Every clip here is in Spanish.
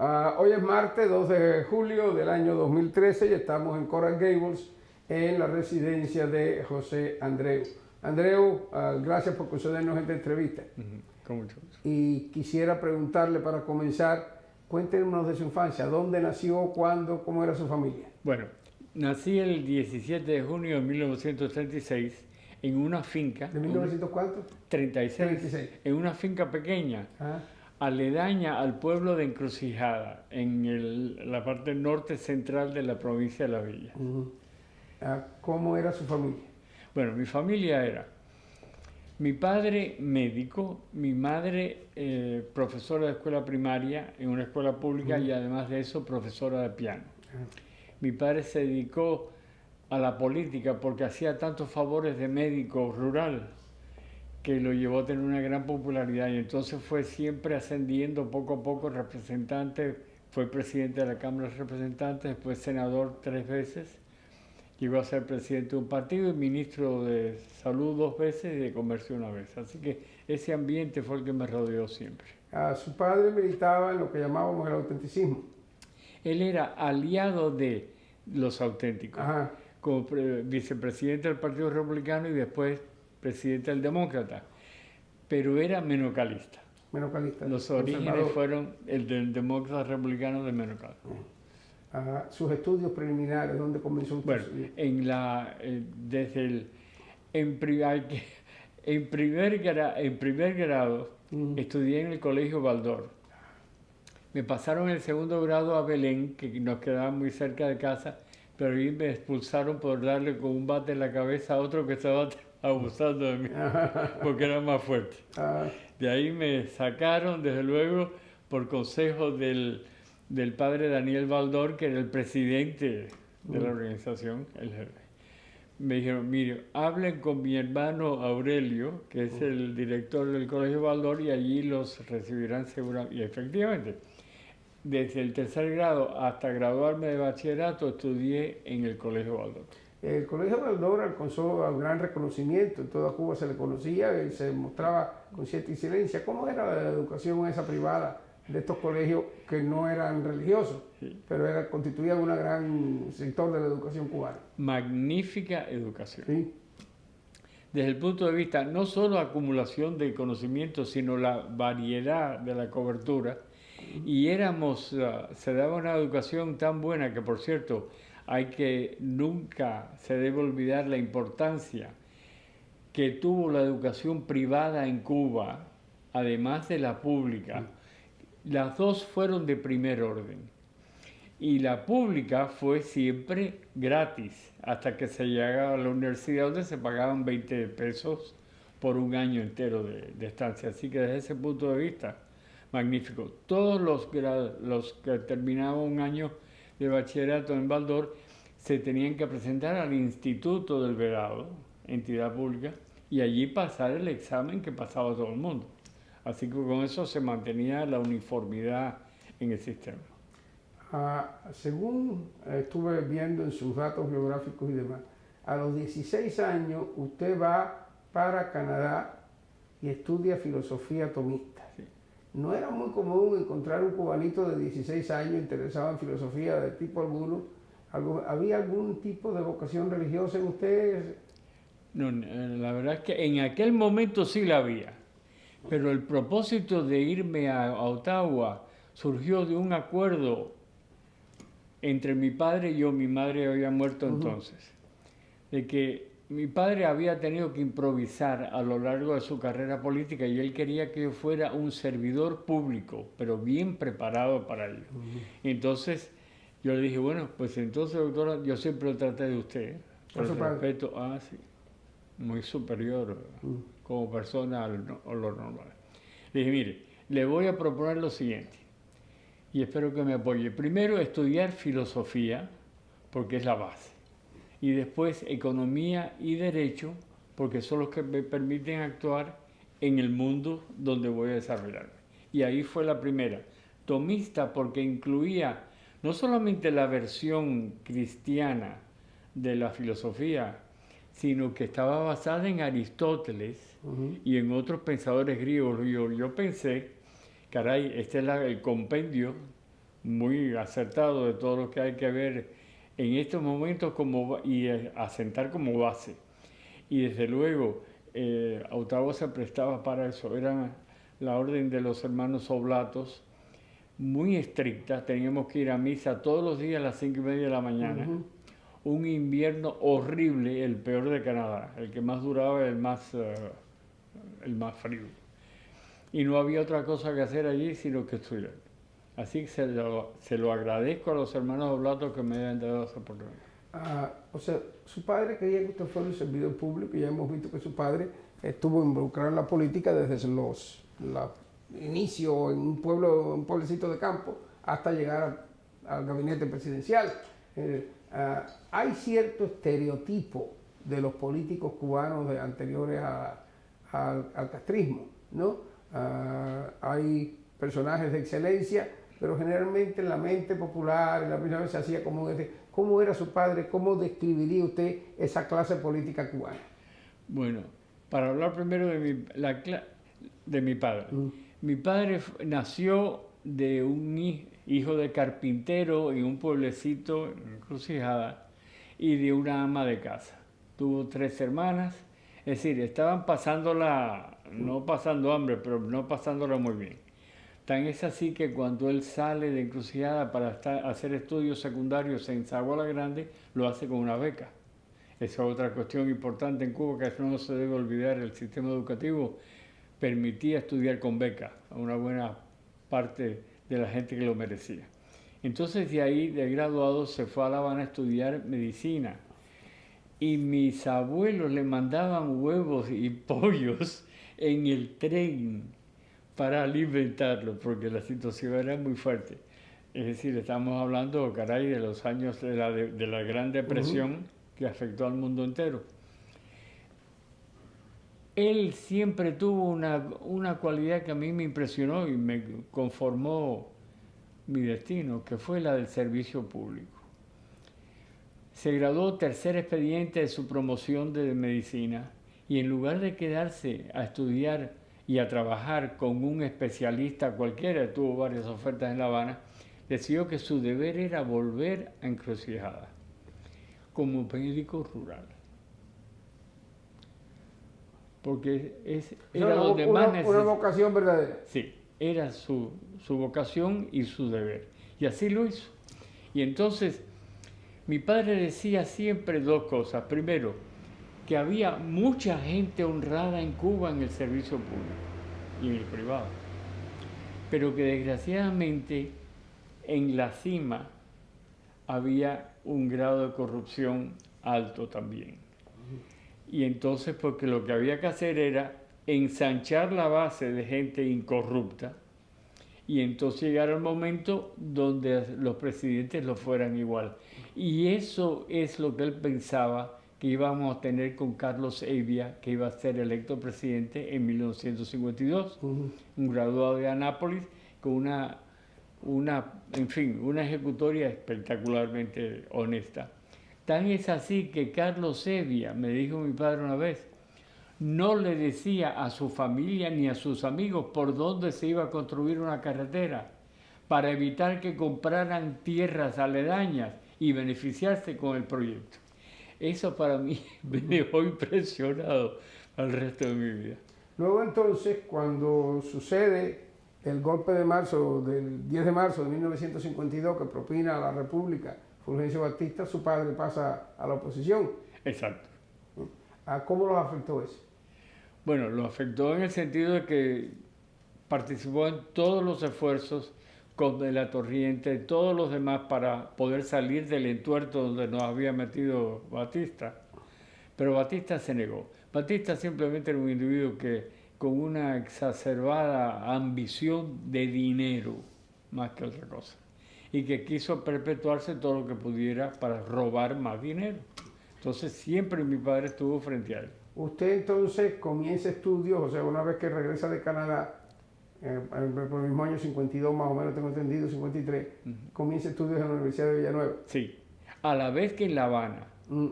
Hoy es martes 2 de julio del año 2013 y estamos en Coral Gables, en la residencia de José Andreu. Andreu, gracias por concedernos esta entrevista. Con mucho gusto. Y quisiera preguntarle para comenzar, cuéntenos de su infancia, ¿dónde nació, cuándo, cómo era su familia? Bueno, nací el 17 de junio de 1936 en una finca. ¿De 1900 cuánto? 36. En una finca pequeña, aledaña al pueblo de Encrucijada, en la parte norte central de la provincia de La Villa. ¿Cómo era su familia? Bueno, mi familia era mi padre médico, mi madre profesora de escuela primaria en una escuela pública y además de eso profesora de piano. Mi padre se dedicó a la política porque hacía tantos favores de médico rural que lo llevó a tener una gran popularidad y entonces fue siempre ascendiendo poco a poco representante, fue presidente de la Cámara de Representantes, después senador 3 veces, llegó a ser presidente de un partido y ministro de Salud 2 veces y de Comercio 1 vez. Así que ese ambiente fue el que me rodeó siempre. Su padre militaba en lo que llamábamos el autenticismo. Él era aliado de los auténticos, como vicepresidente del Partido Republicano y después presidente del Demócrata, pero era menocalista. Menocalista. Los orígenes fueron el del Demócrata Republicano de Menocal. Sus estudios preliminares, ¿dónde comenzó usted? Bueno, en primer grado estudié en el Colegio Baldor. Me pasaron el segundo grado a Belén, que nos quedaba muy cerca de casa, pero ahí me expulsaron por darle con un bate en la cabeza a otro que estaba abusando de mí, porque era más fuerte. De ahí me sacaron, desde luego, por consejo del padre Daniel Baldor, que era el presidente de la organización. Me dijeron, mire, hablen con mi hermano Aurelio, que es el director del Colegio Baldor, y allí los recibirán seguramente. Y efectivamente, desde el tercer grado hasta graduarme de bachillerato, estudié en el Colegio Baldor. El Colegio Baldor alcanzó un gran reconocimiento, en toda Cuba se le conocía y se mostraba con cierta excelencia. ¿Cómo era la educación esa privada de estos colegios que no eran religiosos, pero constituían un gran sector de la educación cubana? Magnífica educación. Sí. Desde el punto de vista no solo acumulación de conocimientos, sino la variedad de la cobertura. Y se daba una educación tan buena que, por cierto, nunca se debe olvidar la importancia que tuvo la educación privada en Cuba, además de la pública. Las dos fueron de primer orden. Y la pública fue siempre gratis, hasta que se llegaba a la universidad donde se pagaban 20 pesos por un año entero de estancia. Así que desde ese punto de vista, magnífico. Todos los que terminaban un año de bachillerato en Baldor se tenían que presentar al Instituto del Vedado, entidad pública, y allí pasar el examen que pasaba todo el mundo. Así que con eso se mantenía la uniformidad en el sistema. Según estuve viendo en sus datos biográficos y demás, a los 16 años usted va para Canadá y estudia filosofía tomista. Sí. No era muy común encontrar un cubanito de 16 años interesado en filosofía de tipo alguno. ¿Había algún tipo de vocación religiosa en usted? No, la verdad es que en aquel momento sí la había, pero el propósito de irme a Ottawa surgió de un acuerdo entre mi padre y yo. Mi madre había muerto entonces, de que mi padre había tenido que improvisar a lo largo de su carrera política y él quería que yo fuera un servidor público, pero bien preparado para ello. Entonces yo le dije, bueno, pues entonces, doctora, yo siempre lo traté de usted, por el respeto, sí, muy superior como persona a lo normal. Le dije, mire, le voy a proponer lo siguiente, y espero que me apoye. Primero, estudiar filosofía, porque es la base. Y después, economía y derecho, porque son los que me permiten actuar en el mundo donde voy a desarrollarme. Y ahí fue la primera. Tomista, porque incluía no solamente la versión cristiana de la filosofía, sino que estaba basada en Aristóteles y en otros pensadores griegos. Yo pensé, caray, este es el compendio muy acertado de todo lo que hay que ver en estos momentos y asentar como base. Y desde luego, Ottawa se prestaba para eso. Era la orden de los hermanos oblatos, muy estricta. Teníamos que ir a misa todos los días a las 5:30 de la mañana. Un invierno horrible, el peor de Canadá. El que más duraba, el más frío. Y no había otra cosa que hacer allí sino que estudiar. Así que se lo agradezco a los hermanos oblatos que me hayan dado esa oportunidad. O sea, su padre quería que usted fuera un servidor público y ya hemos visto que su padre estuvo involucrado en la política desde los inicios en un pueblecito de campo hasta llegar al gabinete presidencial. Hay cierto estereotipo de los políticos cubanos anteriores al castrismo, ¿no? Hay personajes de excelencia, pero generalmente en la mente popular, en la primera vez se hacía como ¿cómo era su padre? ¿Cómo describiría usted esa clase política cubana? Bueno, para hablar primero de mi padre. Mi padre nació de un hijo de carpintero en un pueblecito, en Encrucijada, y de una ama de casa. Tuvo 3 hermanas, es decir, estaban pasándola, no pasando hambre, pero no pasándola muy bien. Tan es así que cuando él sale de Encrucijada para hacer estudios secundarios en Zaguala Grande, lo hace con una beca. Esa es otra cuestión importante en Cuba que no se debe olvidar. El sistema educativo permitía estudiar con beca a una buena parte de la gente que lo merecía. Entonces de ahí, de graduado, se fue a La Habana a estudiar medicina. Y mis abuelos le mandaban huevos y pollos en el tren para alimentarlo, porque la situación era muy fuerte. Es decir, estamos hablando, caray, de los años de la Gran Depresión que afectó al mundo entero. Él siempre tuvo una cualidad que a mí me impresionó y me conformó mi destino, que fue la del servicio público. Se graduó 3er expediente de su promoción de medicina y en lugar de quedarse a estudiar y a trabajar con un especialista cualquiera, tuvo varias ofertas en La Habana, decidió que su deber era volver a Encrucijada como médico rural. Porque era donde más necesitaba. Una vocación verdadera. Sí, era su vocación y su deber. Y así lo hizo. Y entonces, mi padre decía siempre 2 cosas. Primero, que había mucha gente honrada en Cuba en el servicio público y en el privado. Pero que desgraciadamente en la cima había un grado de corrupción alto también. Y entonces, porque lo que había que hacer era ensanchar la base de gente incorrupta y entonces llegar al momento donde los presidentes lo fueran igual. Y eso es lo que él pensaba que íbamos a tener con Carlos Evia, que iba a ser electo presidente en 1952, un graduado de Anápolis con una ejecutoria espectacularmente honesta. Tan es así que Carlos Evia, me dijo mi padre una vez, no le decía a su familia ni a sus amigos por dónde se iba a construir una carretera para evitar que compraran tierras aledañas y beneficiarse con el proyecto. Eso para mí me dejó impresionado al resto de mi vida. Luego entonces, cuando sucede el golpe de marzo, del 10 de marzo de 1952, que propina a la República Fulgencio Batista, su padre pasa a la oposición. Exacto. ¿Cómo los afectó eso? Bueno, lo afectó en el sentido de que participó en todos los esfuerzos con De la Torriente y todos los demás para poder salir del entuerto donde nos había metido Batista. Pero Batista se negó. Batista simplemente era un individuo que con una exacerbada ambición de dinero, más que otra cosa, y que quiso perpetuarse todo lo que pudiera para robar más dinero. Entonces siempre mi padre estuvo frente a él. Usted entonces comienza estudios, o sea, una vez que regresa de Canadá, por el mismo año 52 más o menos, tengo entendido, 53, comienza estudios en la Universidad de Villanueva. Sí, a la vez que en La Habana.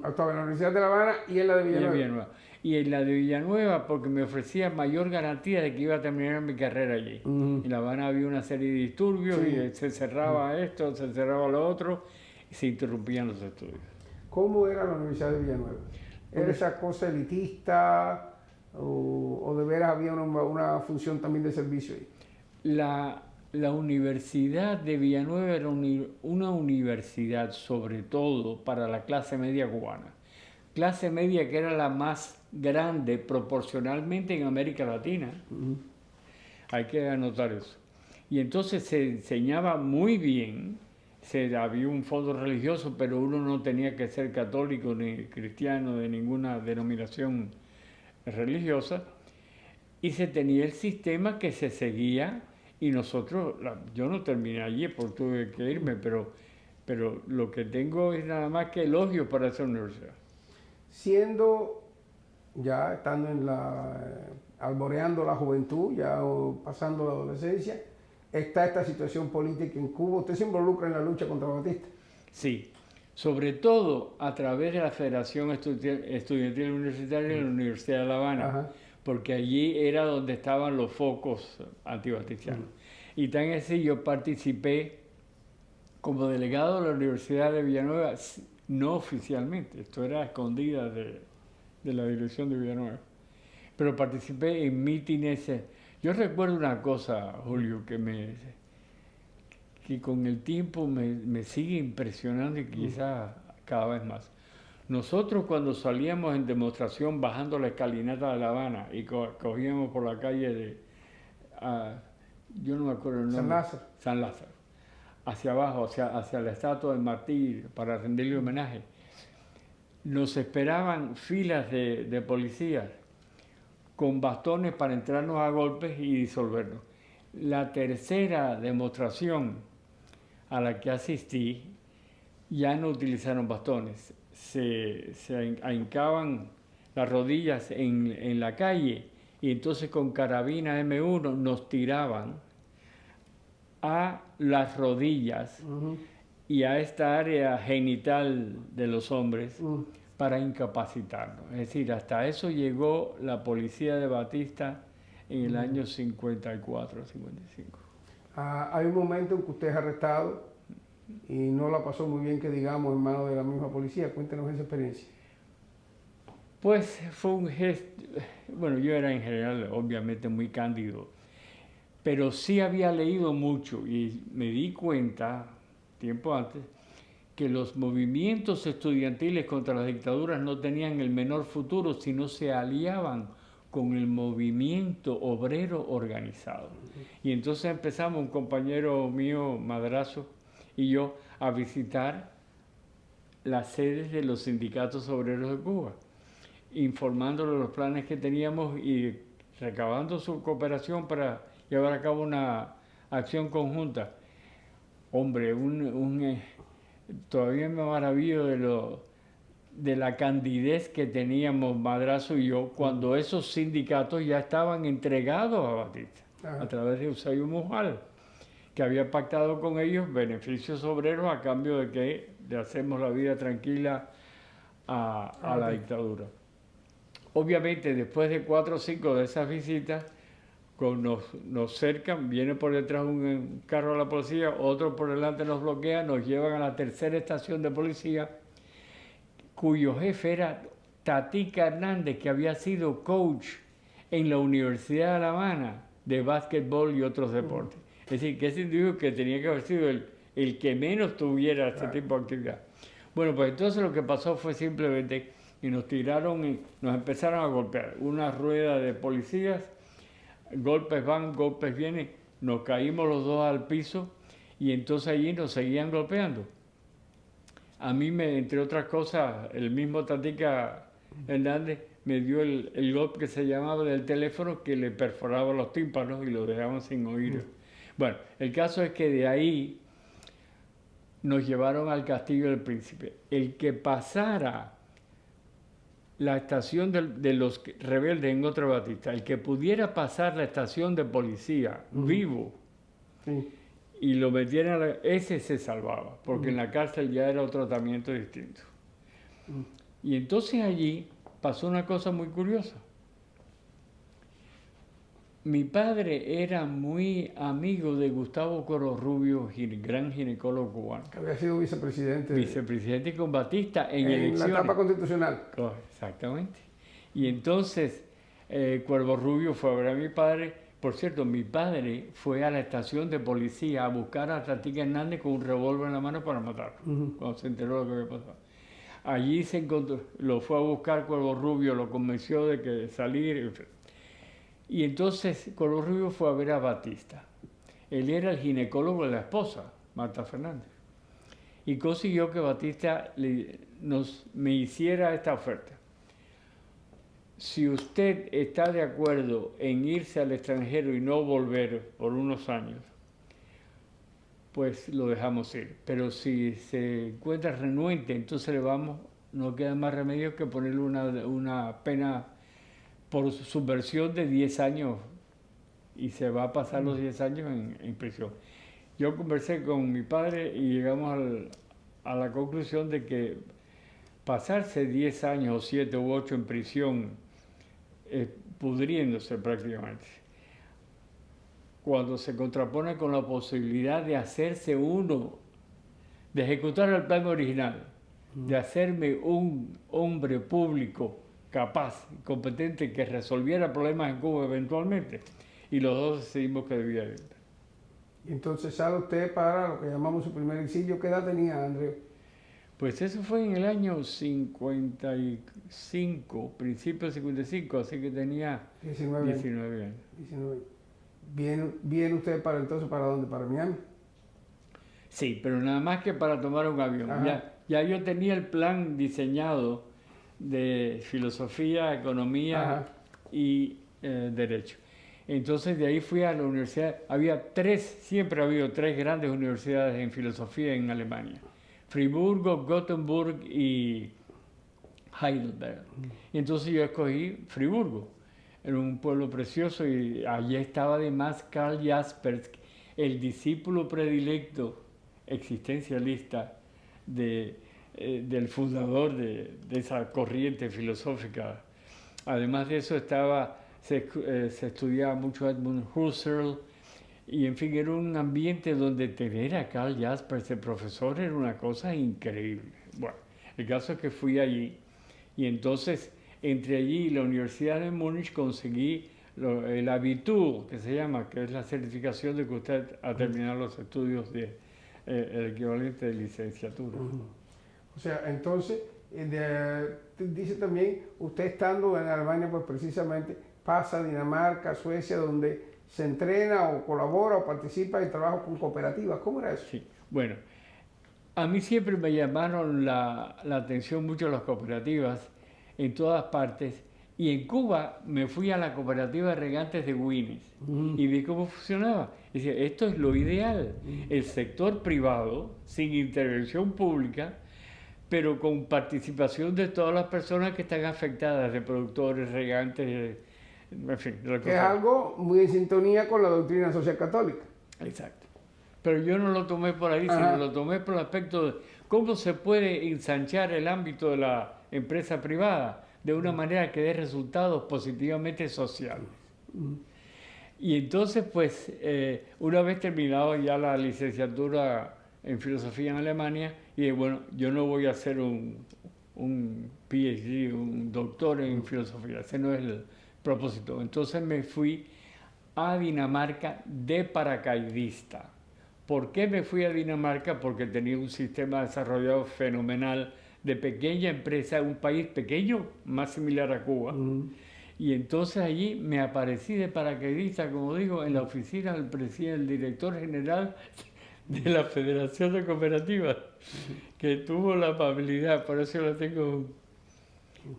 Estaba en la Universidad de La Habana y en la de Villanueva. y en la de Villanueva porque me ofrecía mayor garantía de que iba a terminar mi carrera allí. En La Habana había una serie de disturbios y se cerraba esto, se cerraba lo otro y se interrumpían los estudios. ¿Cómo era la Universidad de Villanueva? ¿Era esa cosa elitista o de veras había una función también de servicio ahí? La Universidad de Villanueva era una universidad sobre todo para la clase media cubana. Clase media que era la más grande proporcionalmente en América Latina. Hay que anotar eso. Y entonces se enseñaba muy bien, había un fondo religioso, pero uno no tenía que ser católico ni cristiano de ninguna denominación religiosa, y se tenía el sistema que se seguía, y nosotros, yo no terminé allí porque tuve que irme, pero lo que tengo es nada más que elogios para esa universidad. Siendo, ya estando alboreando la juventud, ya pasando la adolescencia, está esta situación política en Cuba. ¿Usted se involucra en la lucha contra Batista? Sí, sobre todo a través de la Federación Estudiantil Universitaria de la Universidad de La Habana, porque allí era donde estaban los focos antibatistianos. Y tan así yo participé como delegado de la Universidad de Villanueva, no oficialmente, esto era escondida de la dirección de Villanueva, pero participé en mítines. Yo recuerdo una cosa, Julio, que con el tiempo me sigue impresionando y quizás cada vez más. Nosotros cuando salíamos en demostración bajando la escalinata de La Habana y cogíamos por la calle de, yo no me acuerdo el nombre, San Lázaro, hacia abajo, hacia la estatua del Mártir para rendirle homenaje, nos esperaban filas de policías con bastones para entrarnos a golpes y disolvernos. La tercera demostración a la que asistí ya no utilizaron bastones, se hincaban las rodillas en la calle y entonces con carabina M1 nos tiraban a las rodillas y a esta área genital de los hombres para incapacitarnos. Es decir, hasta eso llegó la policía de Batista en el año 54, 55. Hay un momento en que usted es arrestado y no la pasó muy bien, que digamos, en manos de la misma policía. Cuéntenos esa experiencia. Pues fue un gesto, bueno, yo era en general obviamente muy cándido, pero sí había leído mucho y me di cuenta, tiempo antes, que los movimientos estudiantiles contra las dictaduras no tenían el menor futuro si no se aliaban con el movimiento obrero organizado. Y entonces empezamos, un compañero mío, Madrazo, y yo, a visitar las sedes de los sindicatos obreros de Cuba, informándole los planes que teníamos y recabando su cooperación para llevar a cabo una acción conjunta. Hombre, todavía me maravillo de la candidez que teníamos Madrazo y yo cuando esos sindicatos ya estaban entregados a Batista a través de Eusebio Mujal, que había pactado con ellos beneficios obreros a cambio de que le hacemos la vida tranquila a la dictadura. Obviamente, después de 4 o 5 de esas visitas, nos cercan, viene por detrás un carro de la policía, otro por delante nos bloquea, nos llevan a la tercera estación de policía, cuyo jefe era Tatica Hernández, que había sido coach en la Universidad de La Habana de básquetbol y otros deportes. Es decir, que ese individuo que tenía que haber sido el que menos tuviera este tipo de actividad. Bueno, pues entonces lo que pasó fue simplemente que nos tiraron y nos empezaron a golpear. Una rueda de policías, golpes van, golpes vienen, nos caímos los dos al piso y entonces allí nos seguían golpeando. A mí, entre otras cosas, el mismo Tatica Hernández me dio el golpe que se llamaba del teléfono, que le perforaba los tímpanos y lo dejaban sin oír. Bueno, el caso es que de ahí nos llevaron al Castillo del Príncipe. El que pasara la estación de los rebeldes en Otra Batista, el que pudiera pasar la estación de policía vivo y lo metieran, ese se salvaba, porque en la cárcel ya era otro tratamiento distinto. Y entonces allí pasó una cosa muy curiosa. Mi padre era muy amigo de Gustavo Covarrubias, gran ginecólogo cubano. Que había sido vicepresidente. Vicepresidente con Batista en elecciones. En la etapa constitucional. Exactamente. Y entonces Covarrubias fue a ver a mi padre. Por cierto, mi padre fue a la estación de policía a buscar a Tatica Hernández con un revólver en la mano para matarlo, cuando se enteró de lo que había pasado. Allí se encontró, lo fue a buscar Covarrubias, lo convenció de que salir. Y entonces Covarrubias fue a ver a Batista. Él era el ginecólogo de la esposa, Marta Fernández. Y consiguió que Batista me hiciera esta oferta. Si usted está de acuerdo en irse al extranjero y no volver por unos años, pues lo dejamos ir. Pero si se encuentra renuente, entonces no queda más remedio que ponerle una pena por subversión de 10 años y se va a pasar los 10 años en prisión. Yo conversé con mi padre y llegamos a la conclusión de que pasarse 10 años o 7 u 8 en prisión pudriéndose prácticamente, cuando se contrapone con la posibilidad de hacerse de ejecutar el plan original, de hacerme un hombre público capaz, competente, que resolviera problemas en Cuba eventualmente, y los dos decidimos que debía ir. Y entonces sale usted para lo que llamamos su primer exilio. ¿Qué edad tenía, Andreu? Pues eso fue en el año 55, principio del 55, así que tenía 19 años. 19. ¿Viene usted para entonces para dónde? ¿Para Miami? Sí, pero nada más que para tomar un avión. Ya yo tenía el plan diseñado de filosofía, economía y derecho. Entonces de ahí fui a la universidad. Siempre ha habido 3 grandes universidades en filosofía en Alemania: Friburgo, Gotemburgo y Heidelberg. Y entonces yo escogí Friburgo. Era un pueblo precioso y allí estaba además Karl Jaspers, el discípulo predilecto existencialista del fundador de esa corriente filosófica. Además de eso se estudiaba mucho Edmund Husserl, y en fin, era un ambiente donde tener a Karl Jaspers de profesor era una cosa increíble. Bueno, el caso es que fui allí, y entonces entre allí y la Universidad de Múnich conseguí el Abitur, que se llama, que es la certificación de que usted ha terminado los estudios el equivalente de licenciatura. O sea, entonces, dice también, usted estando en Alemania, pues precisamente pasa a Dinamarca, Suecia, donde se entrena o colabora o participa en trabajo con cooperativas. ¿Cómo era eso? Sí, bueno, a mí siempre me llamaron la atención mucho las cooperativas en todas partes, y en Cuba me fui a la cooperativa de regantes de Güines y vi cómo funcionaba. Y decía, esto es lo ideal, el sector privado, sin intervención pública, pero con participación de todas las personas que están afectadas, de productores, regantes, en fin. Que es algo muy en sintonía con la doctrina social católica. Exacto. Pero yo no lo tomé por ahí, sino lo tomé por el aspecto de cómo se puede ensanchar el ámbito de la empresa privada de una manera que dé resultados positivamente sociales. Y entonces, pues, una vez terminado ya la licenciatura en filosofía en Alemania, y bueno, yo no voy a hacer un PhD, un doctor en filosofía, ese no es el propósito. Entonces me fui a Dinamarca de paracaidista. ¿Por qué me fui a Dinamarca? Porque tenía un sistema desarrollado fenomenal de pequeña empresa, un país pequeño, más similar a Cuba. Y entonces allí me aparecí de paracaidista, como digo, en la oficina del presidente, el director general de la Federación de Cooperativas, que tuvo la amabilidad, por eso le tengo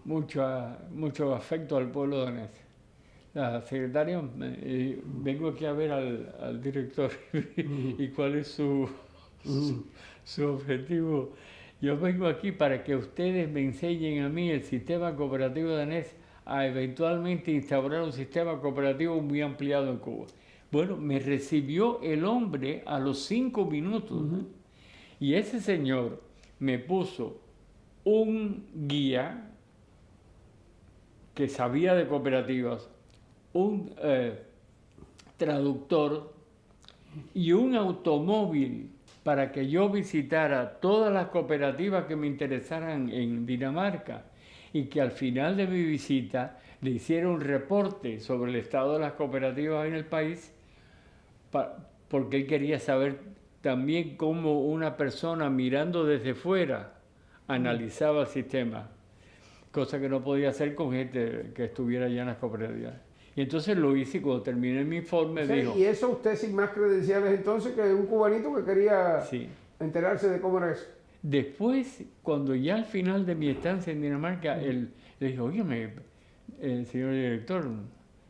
mucho afecto al pueblo danés. La secretaria, vengo aquí a ver al director y cuál es su objetivo. Yo vengo aquí para que ustedes me enseñen a mí el sistema cooperativo danés a eventualmente instaurar un sistema cooperativo muy ampliado en Cuba. Bueno, me recibió el hombre a los 5 minutos, y ese señor me puso un guía que sabía de cooperativas, un traductor y un automóvil para que yo visitara todas las cooperativas que me interesaran en Dinamarca y que al final de mi visita le hiciera un reporte sobre el estado de las cooperativas en el país, porque él quería saber también cómo una persona mirando desde fuera analizaba el sistema, cosa que no podía hacer con gente que estuviera ya en las cooperativas. Y entonces lo hice y cuando terminé mi informe dijo... Y eso usted sin más credenciales entonces que un cubanito que quería Sí. enterarse de cómo era eso. Después, cuando ya al final de mi estancia en Dinamarca, él le dijo, oye, el señor director,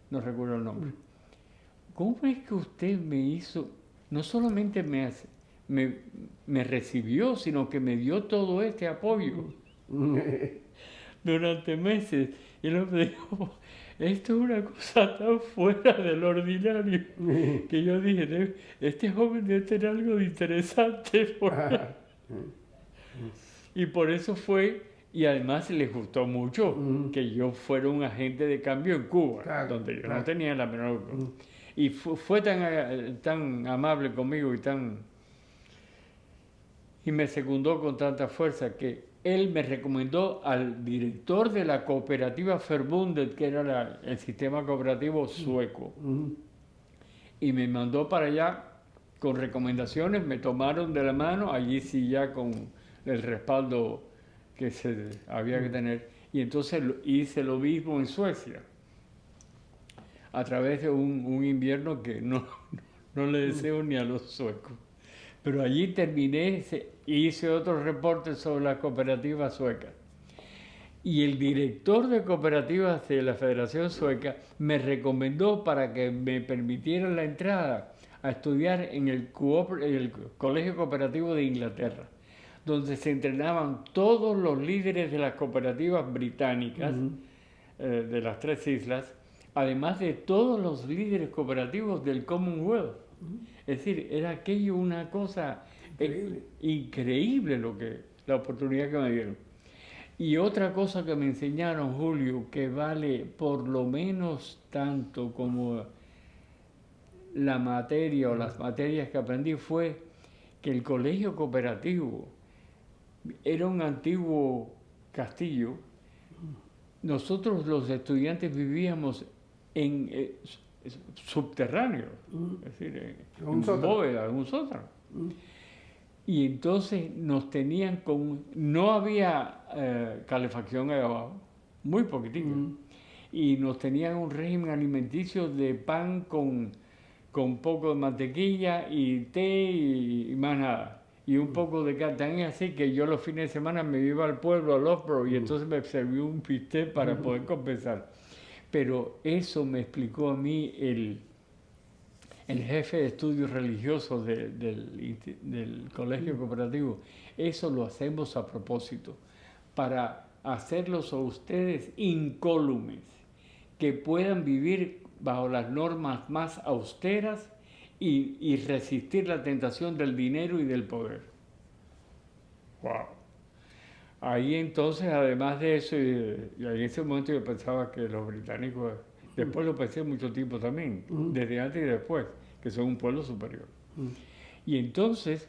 no recuerdo el nombre, ¿cómo es que usted me hizo, no solamente me recibió, sino que me dio todo este apoyo durante meses? Y él me dijo, esto es una cosa tan fuera del ordinario que yo dije, este joven debe tener algo de interesante. Y por eso fue, y además les gustó mucho que yo fuera un agente de cambio en Cuba, Claro, donde yo claro. no tenía la menor... Y fue tan amable conmigo y me secundó con tanta fuerza que él me recomendó al director de la cooperativa Förbundet, que era el sistema cooperativo sueco, y me mandó para allá con recomendaciones, me tomaron de la mano, allí sí ya con el respaldo que se había que tener, y entonces hice lo mismo en Suecia, a través de un invierno que no le deseo ni a los suecos. Pero allí terminé, hice otro reporte sobre las cooperativas suecas. Y el director de cooperativas de la Federación Sueca me recomendó para que me permitieran la entrada a estudiar en el Colegio Cooperativo de Inglaterra, donde se entrenaban todos los líderes de las cooperativas británicas de las 3 islas, además de todos los líderes cooperativos del Commonwealth. Es decir, era aquello una cosa increíble la oportunidad que me dieron. Y otra cosa que me enseñaron, Julio, que vale por lo menos tanto como la materia o las materias que aprendí, fue que el colegio cooperativo era un antiguo castillo. Nosotros los estudiantes vivíamos en subterráneo, es decir, en bóveda, en un sótano. Y entonces nos tenían no había calefacción ahí abajo, muy poquitito. Y nos tenían un régimen alimenticio de pan con poco de mantequilla y té y más nada. Y un poco de carne. Tan así que yo los fines de semana me iba al pueblo, a Loughborough, y entonces me serví un bistec para poder compensar. Pero eso me explicó a mí el jefe de estudios religiosos del colegio cooperativo. Eso lo hacemos a propósito, para hacerlos a ustedes incólumes, que puedan vivir bajo las normas más austeras y resistir la tentación del dinero y del poder. ¡Wow! Ahí entonces, además de eso, y en ese momento yo pensaba que los británicos, después lo pensé mucho tiempo también, desde antes y después, que son un pueblo superior. Y entonces,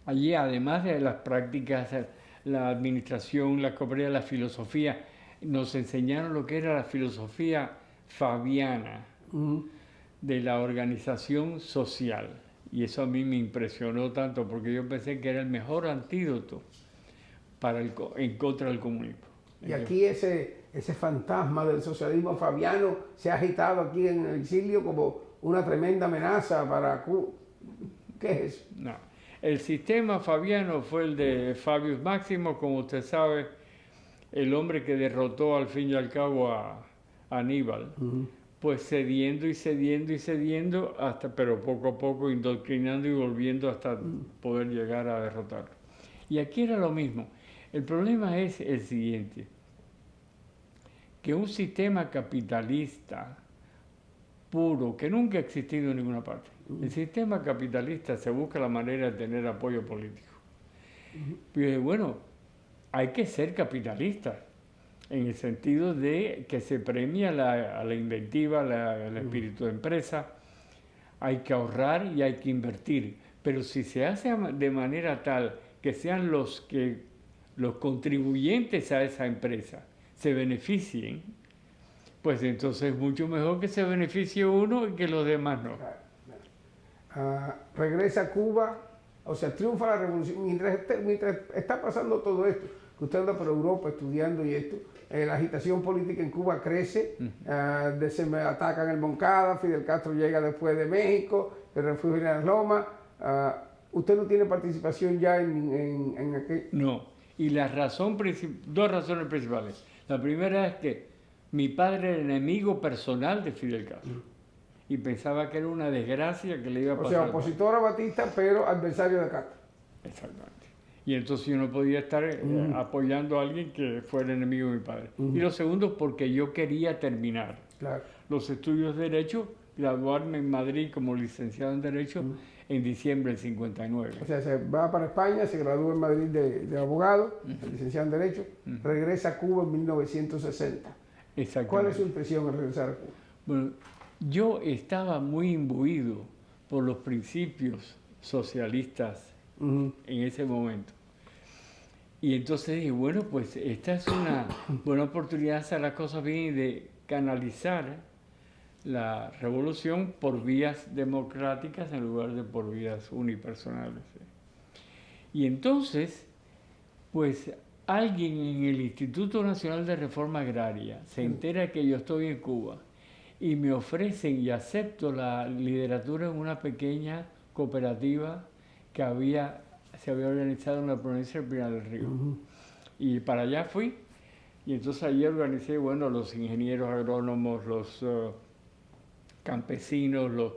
allí además de las prácticas, la administración, la cooperativa, la filosofía, nos enseñaron lo que era la filosofía fabiana de la organización social. Y eso a mí me impresionó tanto, porque yo pensé que era el mejor antídoto en contra del comunismo. Y aquí ese fantasma del socialismo fabiano se ha agitado aquí en el exilio como una tremenda amenaza para Cuba. ¿Qué es eso? No. El sistema fabiano fue el de Fabius Máximo, como usted sabe, el hombre que derrotó al fin y al cabo a Aníbal. Pues cediendo y cediendo y cediendo, pero poco a poco indoctrinando y volviendo hasta poder llegar a derrotarlo. Y aquí era lo mismo. El problema es el siguiente, que un sistema capitalista puro, que nunca ha existido en ninguna parte, el sistema capitalista se busca la manera de tener apoyo político. Pero bueno, hay que ser capitalistas, en el sentido de que se premia a la inventiva, el espíritu de empresa. Hay que ahorrar y hay que invertir, pero si se hace de manera tal que sean los contribuyentes a esa empresa se beneficien, pues entonces es mucho mejor que se beneficie uno y que los demás no. Regresa a Cuba, o sea, triunfa la revolución. Mientras está pasando todo esto, que usted anda por Europa estudiando y esto, la agitación política en Cuba crece, se me atacan el Moncada, Fidel Castro llega después de México, el refugio en las Lomas. ¿Usted no tiene participación ya en aquel? No, y dos razones principales. La primera es que mi padre era enemigo personal de Fidel Castro y pensaba que era una desgracia que le iba a pasar. O sea, opositor a Batista, pero adversario de Castro. Exactamente. Y entonces yo no podía estar apoyando a alguien que fuera enemigo de mi padre. Y lo segundo, porque yo quería terminar los estudios de Derecho, graduarme en Madrid como licenciado en Derecho en diciembre del 59. O sea, se va para España, se gradúa en Madrid de abogado, licenciado en Derecho, regresa a Cuba en 1960. ¿Cuál es su impresión al regresar a Cuba? Bueno, yo estaba muy imbuido por los principios socialistas en ese momento. Y entonces dije, bueno, pues esta es una buena oportunidad de hacer las cosas bien y de canalizar la revolución por vías democráticas en lugar de por vías unipersonales. Y entonces, pues alguien en el Instituto Nacional de Reforma Agraria se entera que yo estoy en Cuba y me ofrecen y acepto la lideratura en una pequeña cooperativa que se había organizado en la provincia de Pinar del Río. Y para allá fui, y entonces allí organicé, bueno, los ingenieros agrónomos, los campesinos, los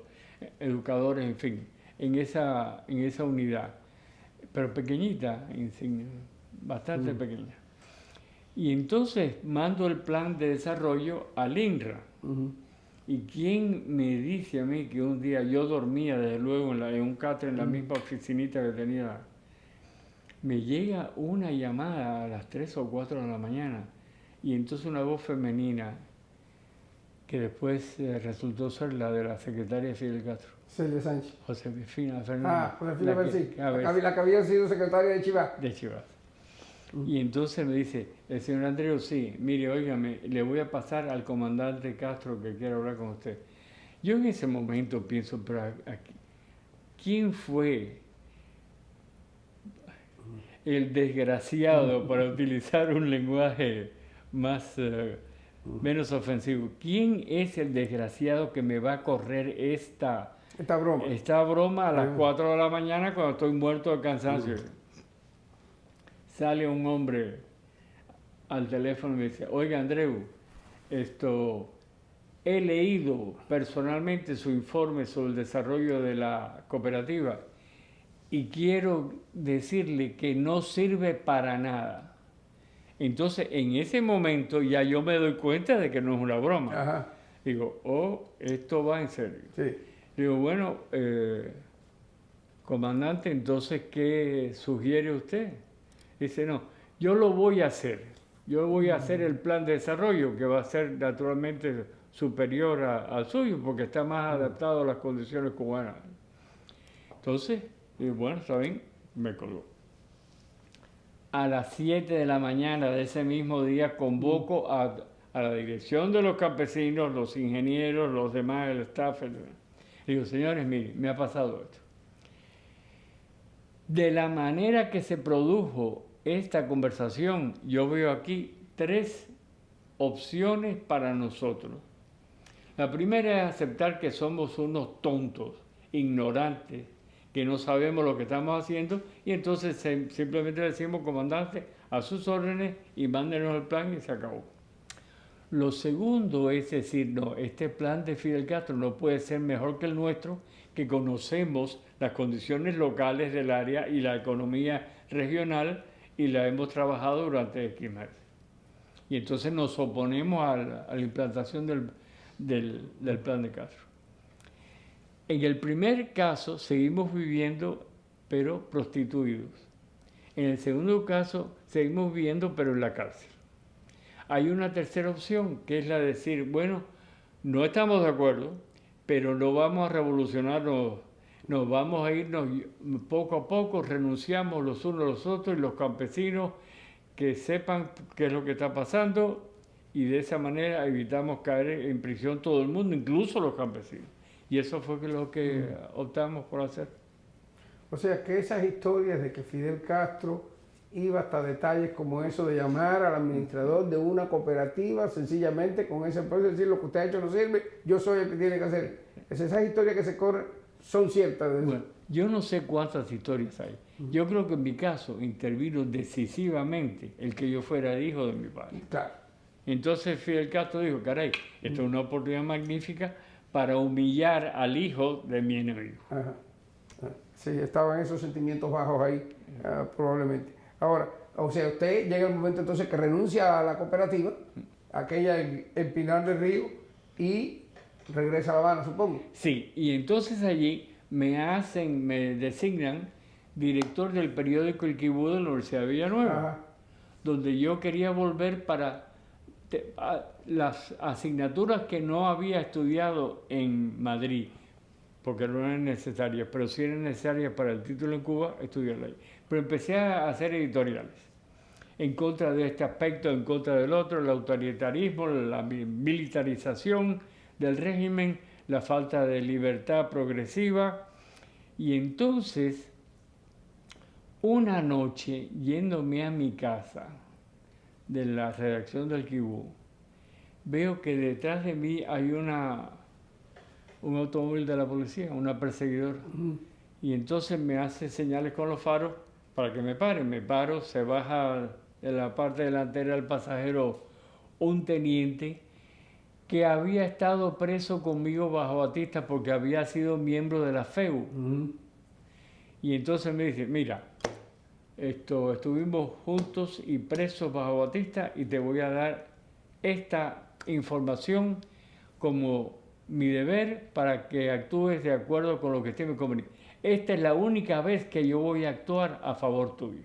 educadores, en fin, en esa unidad, pero pequeñita, bastante pequeña. Y entonces mando el plan de desarrollo al INRA. ¿Y quién me dice a mí que un día yo dormía, desde luego, en un catre, en la misma oficinita que tenía? Me llega una llamada a las 3 o 4 de la mañana y entonces una voz femenina que después resultó ser la de la secretaria de Fidel Castro. Celia Sánchez. Josefina Fernández. Josefina Fernández. La que había sido secretaria de Chivas. De Chivas. Y entonces me dice, el señor Andreu, sí, mire, óigame, le voy a pasar al comandante Castro que quiere hablar con usted. Yo en ese momento pienso, pero ¿quién fue el desgraciado, para utilizar un lenguaje menos ofensivo? ¿Quién es el desgraciado que me va a correr esta broma a las 4 de la mañana cuando estoy muerto de cansancio? Sale un hombre al teléfono y me dice, oiga Andreu, he leído personalmente su informe sobre el desarrollo de la cooperativa y quiero decirle que no sirve para nada. Entonces, en ese momento ya yo me doy cuenta de que no es una broma. Digo, esto va en serio. Sí. Digo, bueno, comandante, entonces, ¿qué sugiere usted? Dice, no, yo lo voy a hacer. Yo voy a hacer el plan de desarrollo, que va a ser naturalmente superior al suyo, porque está más adaptado a las condiciones cubanas. Entonces, bueno, está bien, me colgó. A las 7 de la mañana de ese mismo día convoco a la dirección de los campesinos, los ingenieros, los demás, el staff. Digo, señores, miren, me ha pasado esto. De la manera que se produjo esta conversación, yo veo aquí 3 opciones para nosotros. La primera es aceptar que somos unos tontos, ignorantes, que no sabemos lo que estamos haciendo y entonces simplemente decimos, comandante, a sus órdenes y mándenos el plan y se acabó. Lo segundo es decir, no, este plan de Fidel Castro no puede ser mejor que el nuestro, que conocemos las condiciones locales del área y la economía regional y la hemos trabajado durante X meses. Y entonces nos oponemos a la implantación del plan de Castro. En el primer caso seguimos viviendo, pero prostituidos. En el segundo caso seguimos viviendo, pero en la cárcel. Hay una tercera opción, que es la de decir, bueno, no estamos de acuerdo, pero no vamos a revolucionarnos, nos vamos a irnos poco a poco, renunciamos los unos a los otros y los campesinos que sepan qué es lo que está pasando y de esa manera evitamos caer en prisión todo el mundo, incluso los campesinos. Y eso fue lo que optamos por hacer. O sea, que esas historias de que Fidel Castro iba hasta detalles como eso de llamar al administrador de una cooperativa sencillamente con ese proceso, decir lo que usted ha hecho no sirve, yo soy el que tiene que hacer. Esas historias que se corren son ciertas. Bueno, yo no sé cuántas historias hay. Yo creo que en mi caso intervino decisivamente el que yo fuera el hijo de mi padre. Claro. Entonces Fidel Castro dijo, caray, esto es una oportunidad magnífica para humillar al hijo de mi enemigo. Ajá. Sí, estaban esos sentimientos bajos ahí, probablemente. Ahora, o sea, usted llega el momento entonces que renuncia a la cooperativa, aquella en Pinar del Río, y regresa a La Habana, supongo. Sí, y entonces allí me designan director del periódico El Quibú de la Universidad de Villanueva, Ajá. donde yo quería volver para las asignaturas que no había estudiado en Madrid, porque no eran necesarias, pero sí eran necesarias para el título en Cuba, estudiarla ahí. Pero empecé a hacer editoriales en contra de este aspecto, en contra del otro, el autoritarismo, la militarización del régimen, la falta de libertad progresiva. Y entonces, una noche, yéndome a mi casa de la redacción del Quibú, veo que detrás de mí hay un automóvil de la policía, una perseguidora. Y entonces me hace señales con los faros para que me paren. Me paro, se baja de la parte delantera del pasajero un teniente que había estado preso conmigo bajo Batista porque había sido miembro de la FEU. Y entonces me dice, mira, estuvimos juntos y presos bajo Batista y te voy a dar esta información como mi deber para que actúes de acuerdo con lo que esté me convenido. Esta es la única vez que yo voy a actuar a favor tuyo.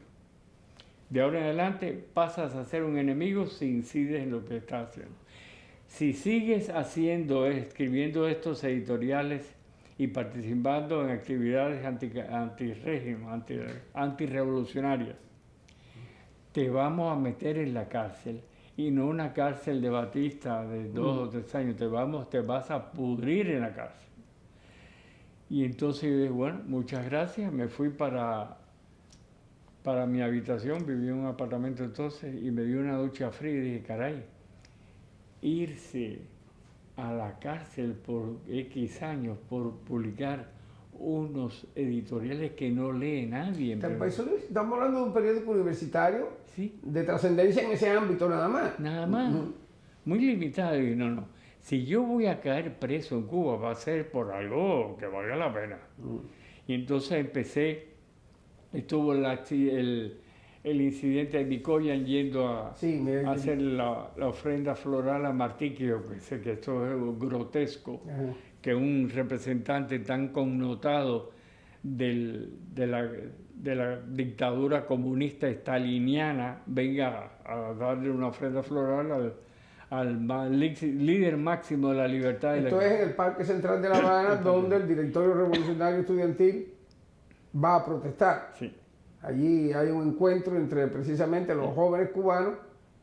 De ahora en adelante pasas a ser un enemigo si incides en lo que estás haciendo. Si sigues escribiendo estos editoriales y participando en actividades antirrégimen, antirrevolucionarias, te vamos a meter en la cárcel. Y no una cárcel de Batista de 2 o 3 años, te vas a pudrir en la cárcel. Y entonces yo dije, bueno, muchas gracias, me fui para mi habitación, viví en un apartamento entonces, y me di una ducha fría y dije, caray, irse a la cárcel por X años por publicar unos editoriales que no lee nadie. Estamos hablando de un periódico universitario, ¿sí?, de trascendencia en ese ámbito nada más. Nada más, muy limitado. Y no, si yo voy a caer preso en Cuba va a ser por algo que valga la pena. Y entonces estuvo el incidente de Mikoyan yendo a hacer la ofrenda floral a Martí, que yo pensé que esto es grotesco. Ajá. Que un representante tan connotado de la dictadura comunista staliniana venga a darle una ofrenda floral al líder máximo de la libertad. Esto es en el Parque Central de La Habana, donde el Directorio Revolucionario Estudiantil va a protestar. Sí. Allí hay un encuentro entre precisamente los jóvenes cubanos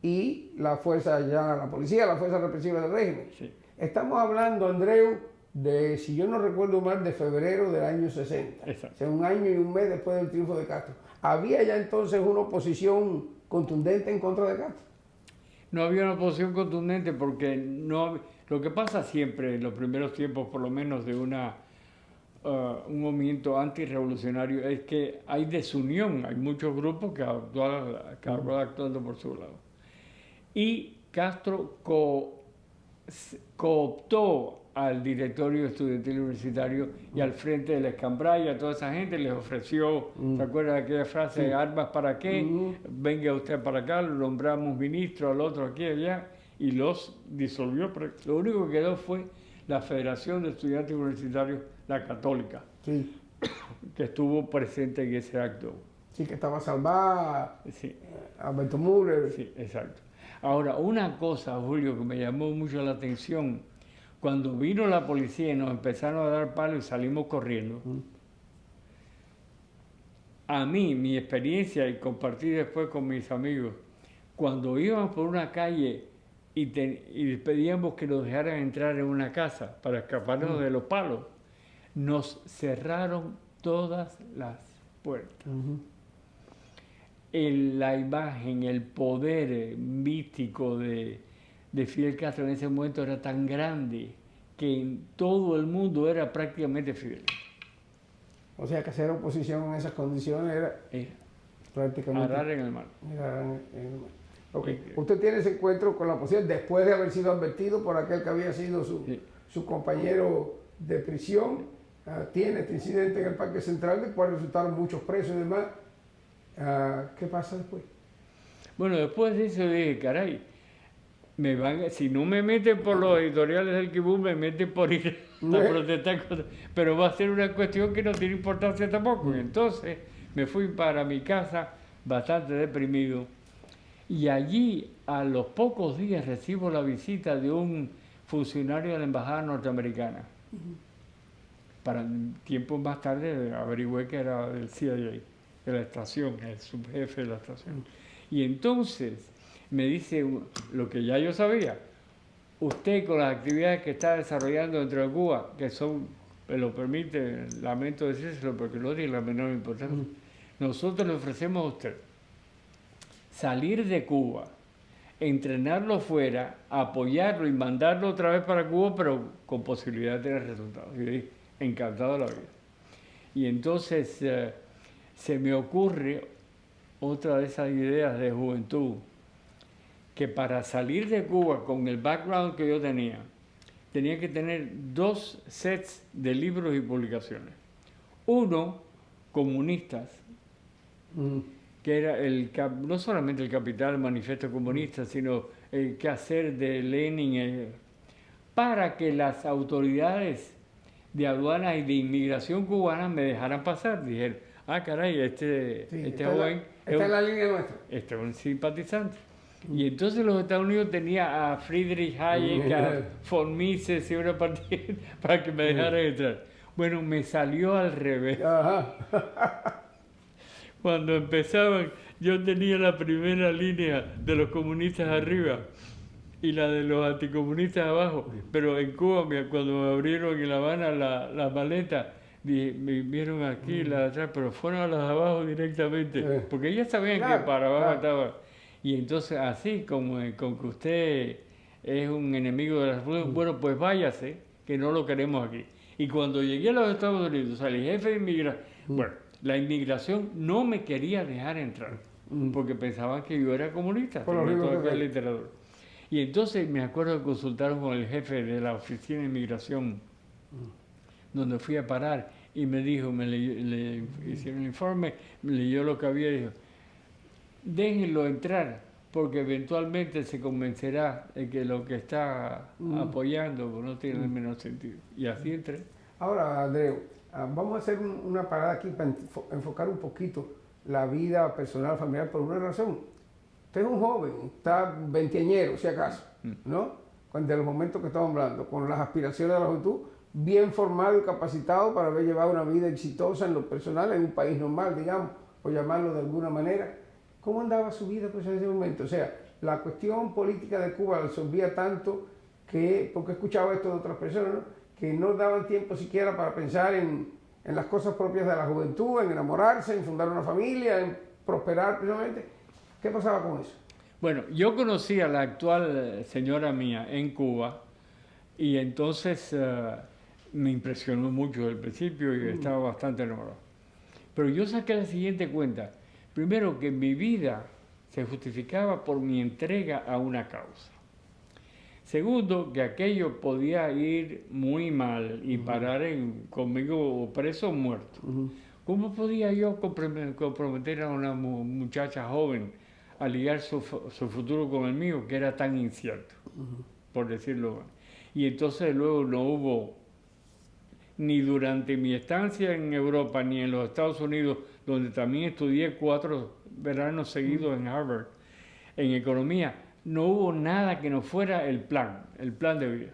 y la policía, la fuerza represiva del régimen. Sí. Estamos hablando, Andreu, de, si yo no recuerdo mal, de febrero del año 60. Exacto. O sea, 1 año y 1 mes después del triunfo de Castro. ¿Había ya entonces una oposición contundente en contra de Castro? No había una oposición contundente porque lo que pasa siempre en los primeros tiempos, por lo menos de un movimiento antirrevolucionario, es que hay desunión, hay muchos grupos que van actuando por su lado. Y Castro cooptó al directorio estudiantil universitario y al frente de la Escambray, a toda esa gente les ofreció, ¿se acuerda de aquella frase? Sí. ¿Armas para qué? Venga usted para acá, lo nombramos ministro, al otro aquí, allá, y los disolvió. Lo único que quedó fue la Federación de Estudiantes Universitarios, la Católica, sí, que estuvo presente en ese acto. Sí, que estaba Salvá, Sí, Alberto Müller. sí, exacto. Ahora, una cosa, Julio, que me llamó mucho la atención, cuando vino la policía y nos empezaron a dar palos y salimos corriendo, a mí, mi experiencia, y compartí después con mis amigos, cuando íbamos por una calle y pedíamos que nos dejaran entrar en una casa para escaparnos de los palos, nos cerraron todas las puertas. La imagen, el poder místico de Fidel Castro en ese momento era tan grande que en todo el mundo era prácticamente Fidel. O sea, que hacer oposición en esas condiciones era Era prácticamente... arar en el mar. arar en el mar. Okay. Usted tiene ese encuentro con la policía después de haber sido advertido por aquel que había sido su compañero de prisión. Tiene este incidente en el Parque Central, del cual resultaron muchos presos y demás. ¿Qué pasa después? Bueno, después de eso dije, caray, si no me meten por los editoriales del Kibú, me meten por ir a protestar pero va a ser una cuestión que no tiene importancia tampoco. Y entonces me fui para mi casa bastante deprimido. Y allí, a los pocos días, recibo la visita de un funcionario de la embajada norteamericana. Para tiempo más tarde averigüé que era del CIA, de la estación, el subjefe de la estación. Y entonces me dice lo que ya yo sabía: usted, con las actividades que está desarrollando dentro de Cuba, que son, me lo permite, lamento decírselo porque no tiene la menor importancia, nosotros le ofrecemos a usted salir de Cuba, entrenarlo fuera, apoyarlo y mandarlo otra vez para Cuba, pero con posibilidad de tener resultados. Y yo dije, encantado de la vida. Y entonces se me ocurre otra de esas ideas de juventud, que para salir de Cuba con el background que yo tenía que tener 2 sets de libros y publicaciones. Uno, comunistas, que era no solamente el Capital, el Manifiesto Comunista, sino el quehacer de Lenin, para que las autoridades de aduanas y de inmigración cubana me dejaran pasar. Dijeron, caray, este joven... Está en la línea nuestra. Este es un simpatizante. Y entonces los Estados Unidos tenía a Friedrich Hayek, a von Mises y una partida para que me dejaran entrar. Bueno, me salió al revés. Cuando empezaban, yo tenía la primera línea de los comunistas arriba y la de los anticomunistas abajo, pero en Cuba, cuando me abrieron en La Habana la maleta, me vieron aquí, la de atrás, pero fueron a las de abajo directamente, porque ellos sabían que para abajo estaba. Y entonces, así como con que usted es un enemigo de las revoluciones, bueno, pues váyase, que no lo queremos aquí. Y cuando llegué a los Estados Unidos, o sea, el jefe de inmigración, bueno, la inmigración no me quería dejar entrar, porque pensaban que yo era comunista, sobre todo que era literatura. Y entonces me acuerdo que consultaron con el jefe de la oficina de inmigración, donde fui a parar, y me dijo, le hicieron el informe, me leyó lo que había y dijo, déjenlo entrar, porque eventualmente se convencerá de que lo que está apoyando no tiene el menor sentido. Y así entré. Ahora, Andreu, vamos a hacer una parada aquí para enfocar un poquito la vida personal, familiar, por una razón. Usted es un joven, está veinteañero, si acaso, ¿no? De los momentos que estamos hablando, con las aspiraciones de la juventud, bien formado y capacitado para haber llevado una vida exitosa en lo personal, en un país normal, digamos, por llamarlo de alguna manera. ¿Cómo andaba su vida pues, en ese momento? O sea, la cuestión política de Cuba le absorbía tanto que, porque he escuchado esto de otras personas, ¿no?, que no daban tiempo siquiera para pensar en las cosas propias de la juventud, en enamorarse, en fundar una familia, en prosperar precisamente. ¿Qué pasaba con eso? Bueno, yo conocí a la actual señora mía en Cuba y entonces me impresionó mucho al principio y estaba bastante enamorado. Pero yo saqué la siguiente cuenta. Primero, que mi vida se justificaba por mi entrega a una causa. Segundo, que aquello podía ir muy mal y parar conmigo preso o muerto. ¿Cómo podía yo comprometer a una muchacha joven a ligar su futuro con el mío, que era tan incierto, por decirlo? Y entonces luego no hubo, ni durante mi estancia en Europa, ni en los Estados Unidos, donde también estudié 4 veranos seguidos en Harvard, en economía, no hubo nada que no fuera el plan de vida.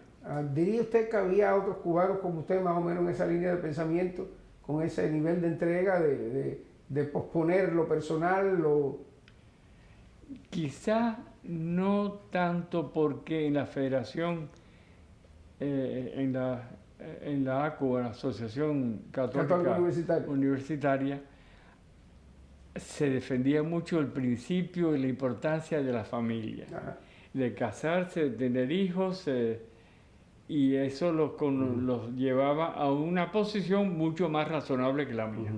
¿Diría usted que había otros cubanos como usted más o menos en esa línea de pensamiento, con ese nivel de entrega, de posponer lo personal, Quizá no tanto porque en la federación, en la ACU, la Asociación Católica Universitaria, se defendía mucho el principio y la importancia de la familia, Ajá. de casarse, de tener hijos, y eso los llevaba a una posición mucho más razonable que la mía.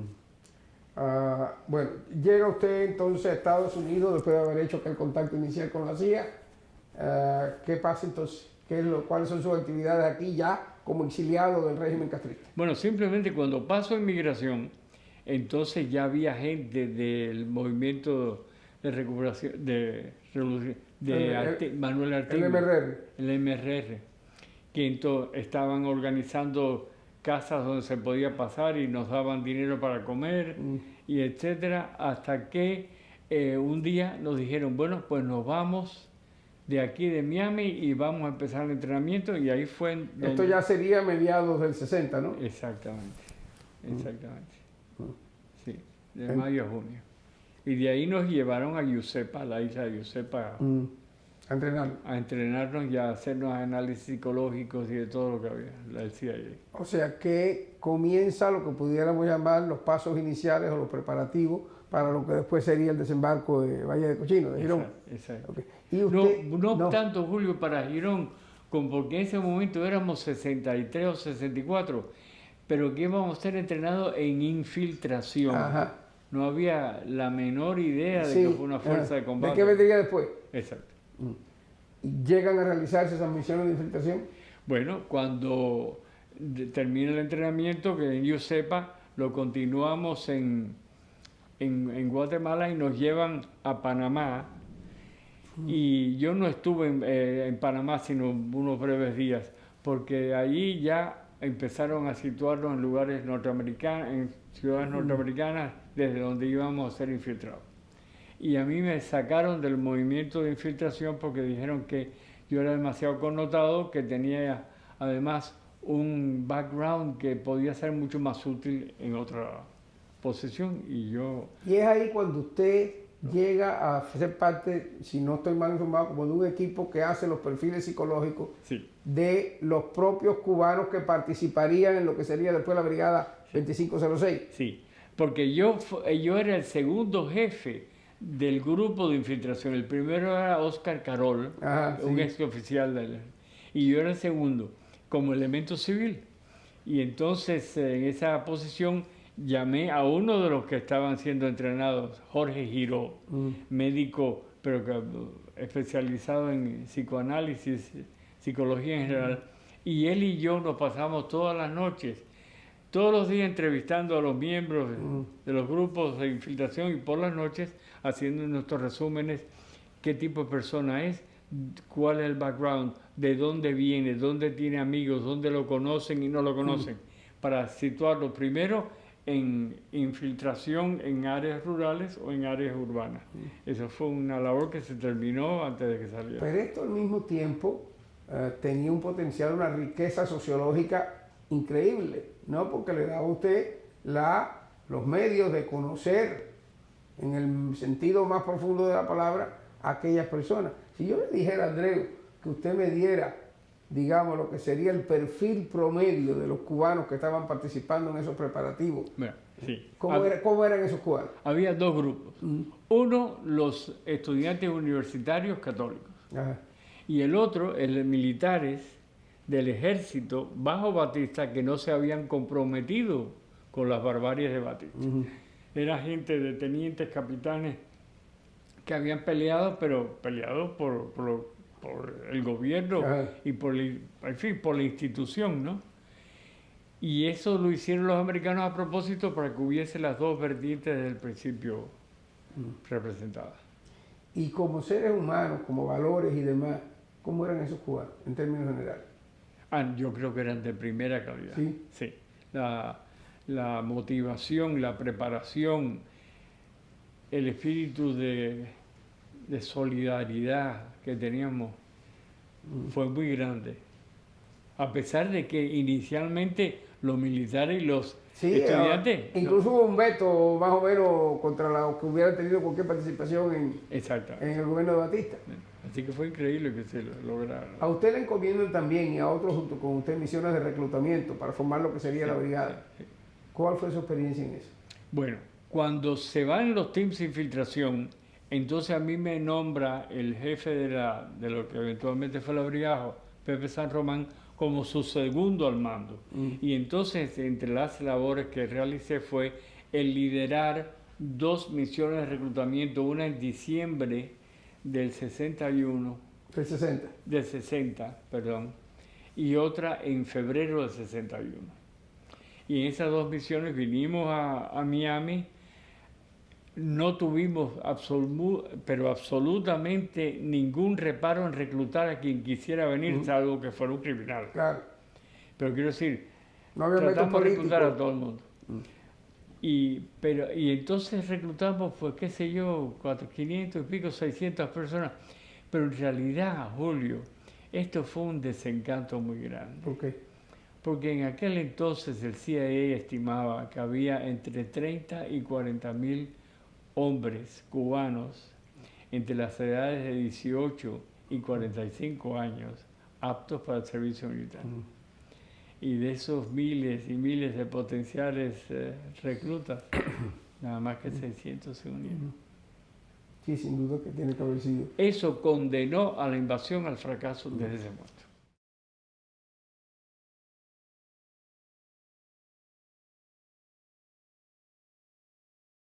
Bueno, llega usted entonces a Estados Unidos después de haber hecho aquel contacto inicial con la CIA. ¿Qué pasa entonces? ¿Cuáles son sus actividades aquí ya como exiliado del régimen castrista? Bueno, simplemente cuando paso inmigración, entonces ya había gente del movimiento de recuperación, Manuel Artigas, el MRR, que entonces estaban organizando casas donde se podía pasar y nos daban dinero para comer y etcétera, hasta que un día nos dijeron, bueno, pues nos vamos de aquí de Miami y vamos a empezar el entrenamiento, y ahí fue donde... Esto ya sería mediados del 60, ¿no? Exactamente. Sí, de mayo a junio. Y de ahí nos llevaron a Yusepa, a la isla de Yusepa, a entrenarnos y a hacernos análisis psicológicos y de todo lo que había, la CIA. O sea que comienza lo que pudiéramos llamar los pasos iniciales o los preparativos para lo que después sería el desembarco de Valle de Cochino, de Girón. Exacto. Okay. ¿Y usted, no tanto, Julio, para Girón, porque en ese momento éramos 63 o 64, pero que íbamos a ser entrenados en infiltración. Ajá. No había la menor idea de que fue una fuerza de combate. ¿De qué vendría después? Exacto. ¿Y llegan a realizarse esas misiones de infiltración? Bueno, cuando termina el entrenamiento, que yo sepa, lo continuamos en Guatemala y nos llevan a Panamá. Y yo no estuve en Panamá sino unos breves días, porque allí ya empezaron a situarnos en lugares norteamericanos, en ciudades norteamericanas, desde donde íbamos a ser infiltrados. Y a mí me sacaron del movimiento de infiltración porque dijeron que yo era demasiado connotado, que tenía además un background que podía ser mucho más útil en otra posición, y es ahí cuando usted llega a ser parte, si no estoy mal informado, como de un equipo que hace los perfiles psicológicos de los propios cubanos que participarían en lo que sería después la Brigada 2506. Sí, porque yo era el segundo jefe del grupo de infiltración. El primero era Oscar Carol, un ex oficial y yo era el segundo, como elemento civil. Y entonces en esa posición llamé a uno de los que estaban siendo entrenados, Jorge Giró, médico, pero especializado en psicoanálisis, psicología en general, y él y yo nos pasamos todas las noches, todos los días entrevistando a los miembros de los grupos de infiltración, y por las noches haciendo nuestros resúmenes, qué tipo de persona es, cuál es el background, de dónde viene, dónde tiene amigos, dónde lo conocen y no lo conocen, para situarlo primero en infiltración en áreas rurales o en áreas urbanas. Eso fue una labor que se terminó antes de que saliera. Pero esto al mismo tiempo tenía un potencial, una riqueza sociológica increíble, ¿no? Porque le daba a usted los medios de conocer en el sentido más profundo de la palabra a aquellas personas. Si yo le dijera a Andreu que usted me diera, digamos, lo que sería el perfil promedio de los cubanos que estaban participando en esos preparativos, ¿cómo eran esos cubanos? Había dos grupos. Uno, los estudiantes universitarios católicos. Y el otro, los militares del ejército bajo Batista que no se habían comprometido con las barbaries de Batista. Era gente de tenientes, capitanes que habían peleado, pero peleado por el gobierno y por la institución, ¿no? Y eso lo hicieron los americanos a propósito para que hubiese las dos vertientes desde el principio representadas. Y como seres humanos, como valores y demás, ¿cómo eran esos cubanos en términos generales? Yo creo que eran de primera calidad. Sí. Sí. la motivación, la preparación, el espíritu de solidaridad que teníamos fue muy grande. A pesar de que inicialmente los militares y los estudiantes... Incluso hubo un veto más o menos contra los que hubieran tenido cualquier participación en el gobierno de Batista. Así que fue increíble que se lograra. A usted le encomiendan también y a otros junto con usted misiones de reclutamiento para formar lo que sería la brigada. ¿Cuál fue su experiencia en eso? Bueno, cuando se van los teams de infiltración, entonces a mí me nombra el jefe de lo que eventualmente fue la brigada, Pepe San Román, como su segundo al mando. Y entonces, entre las labores que realicé fue el liderar 2 misiones de reclutamiento, una en diciembre del 61. Del 60, perdón. Y otra en febrero del 61. Y en esas 2 misiones vinimos a Miami. No tuvimos absolutamente ningún reparo en reclutar a quien quisiera venir, salvo que fuera un criminal. Claro. Pero quiero decir, no había tratamos de reclutar a todo el mundo. Y entonces reclutamos, pues qué sé yo, 500 y pico, 600 personas. Pero en realidad, Julio, esto fue un desencanto muy grande. ¿Por qué? Porque en aquel entonces el CIA estimaba que había entre 30 y 40 mil hombres cubanos entre las edades de 18 y 45 años aptos para el servicio militar. Y de esos miles y miles de potenciales reclutas, nada más que 600 se unieron. Sí, sin duda que tiene que haber sido. Eso condenó a la invasión al fracaso desde ese momento.